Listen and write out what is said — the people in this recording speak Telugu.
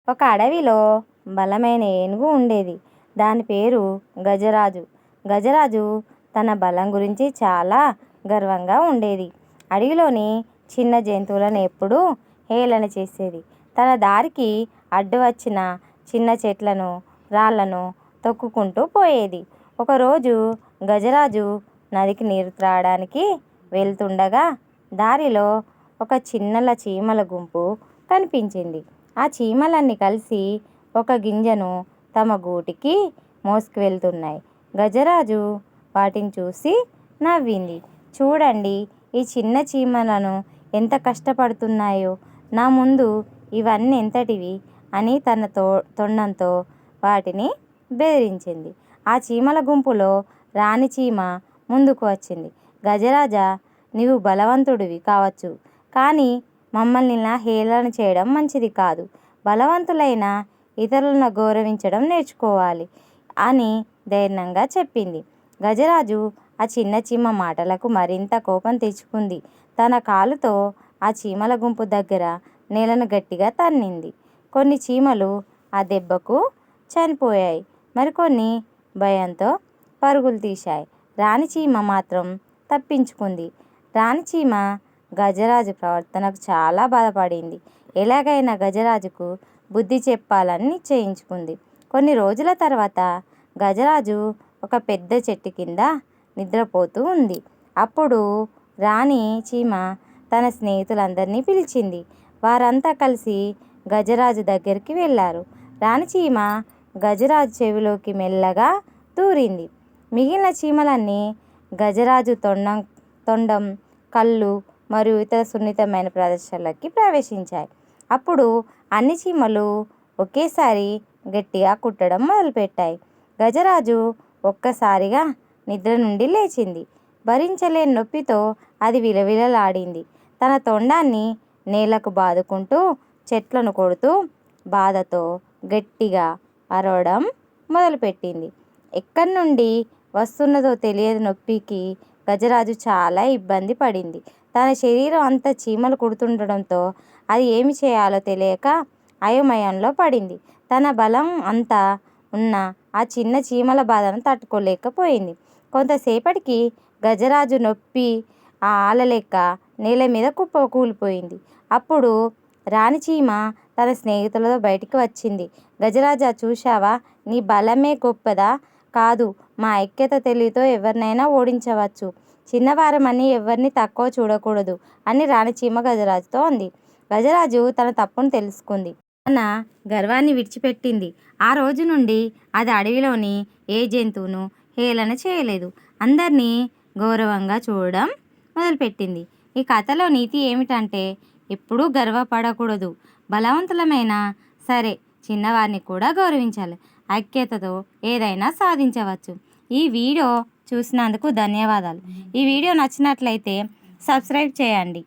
ఒక అడవిలో బలమైన ఏనుగు ఉండేది. దాని పేరు గజరాజు. గజరాజు తన బలం గురించి చాలా గర్వంగా ఉండేది. అడవిలోని చిన్న జంతువులను ఎప్పుడూ హేళన చేసేది. తన దారికి అడ్డు వచ్చిన చిన్న చెట్లను, రాళ్లను తొక్కుకుంటూ పోయేది. ఒకరోజు గజరాజు నదికి నీరు త్రాగడానికి వెళ్తుండగా దారిలో ఒక చిన్నల చీమల గుంపు కనిపించింది. ఆ చీమలన్నీ కలిసి ఒక గింజను తమ గూటికి మోసుకు వెళ్తున్నాయి. గజరాజు వాటిని చూసి నవ్వింది. చూడండి, ఈ చిన్న చీమలను ఎంత కష్టపడుతున్నాయో, నా ముందు ఇవన్నీ ఎంతటివి అని తన తొండంతో వాటిని బెదిరించింది. ఆ చీమల గుంపులో రాణి చీమ ముందుకు వచ్చింది. గజరాజా, నీవు బలవంతుడివి కావచ్చు, కానీ మమ్మల్ని ఇలా హేళన చేయడం మంచిది కాదు. బలవంతులైన ఇతరులను గౌరవించడం నేర్చుకోవాలి అని ధైర్యంగా చెప్పింది. గజరాజు ఆ చిన్న చీమ మాటలకు మరింత కోపం తెచ్చుకుంది. తన కాలుతో ఆ చీమల గుంపు దగ్గర నేలను గట్టిగా తన్నింది. కొన్ని చీమలు ఆ దెబ్బకు చనిపోయాయి. మరికొన్ని భయంతో పరుగులు తీశాయి. రాణి చీమ మాత్రం తప్పించుకుంది. రాణి చీమ గజరాజు ప్రవర్తనకు చాలా బాధపడింది. ఎలాగైనా గజరాజుకు బుద్ధి చెప్పాలని నిశ్చయించుకుంది. కొన్ని రోజుల తర్వాత గజరాజు ఒక పెద్ద చెట్టు కింద నిద్రపోతూ ఉంది. అప్పుడు రాణి చీమ తన స్నేహితులందరినీ పిలిచింది. వారంతా కలిసి గజరాజు దగ్గరికి వెళ్ళారు. రాణి చీమ గజరాజు చెవిలోకి మెల్లగా దూరింది. మిగిలిన చీమలన్నీ గజరాజు తొండం, కళ్ళు మరియు ఇతర సున్నితమైన ప్రదేశాలకి ప్రవేశించాయి. అప్పుడు అన్ని చీమలు ఒకేసారి గట్టిగా కుట్టడం మొదలుపెట్టాయి. గజరాజు ఒక్కసారిగా నిద్ర నుండి లేచింది. భరించలేని నొప్పితో అది విలవిలలాడింది. తన తొండాన్ని నేలకు బాదుకుంటూ చెట్లను కొడుతూ బాధతో గట్టిగా అరవడం మొదలుపెట్టింది. ఎక్కడి నుండి వస్తున్నదో తెలియని నొప్పికి గజరాజు చాలా ఇబ్బంది పడింది. తన శరీరం అంతా చీమలు కుడుతుండడంతో అది ఏమి చేయాలో తెలియక అయోమయంలో పడింది. తన బలం అంతా ఉన్న ఆ చిన్న చీమల బాధను తట్టుకోలేకపోయింది. కొంతసేపటికి గజరాజు నొప్పి ఆలలేక నేల మీద కూలిపోయింది. అప్పుడు రాణి చీమ తన స్నేహితులతో బయటికి వచ్చింది. గజరాజా, చూశావా, నీ బలమే గొప్పదా కాదు, మా ఐక్యత తెలివితో ఎవరినైనా ఓడించవచ్చు. చిన్నవారమని ఎవరిని తక్కువ చూడకూడదు అని రాణి చీమ గజరాజుతో అంది. గజరాజు తన తప్పును తెలుసుకుంది. తన గర్వాన్ని విడిచిపెట్టింది. ఆ రోజు నుండి అది అడవిలోని ఏ జంతువును హేళన చేయలేదు. అందరినీ గౌరవంగా చూడడం మొదలుపెట్టింది. ఈ కథలో నీతి ఏమిటంటే ఎప్పుడూ గర్వపడకూడదు. బలవంతులమైనా సరే చిన్నవారిని కూడా గౌరవించాలి. ఐక్యతతో ఏదైనా సాధించవచ్చు. ఈ వీడియో చూసినందుకు ధన్యవాదాలు. ఈ వీడియో నచ్చినట్లయితే సబ్స్క్రైబ్ చేయండి.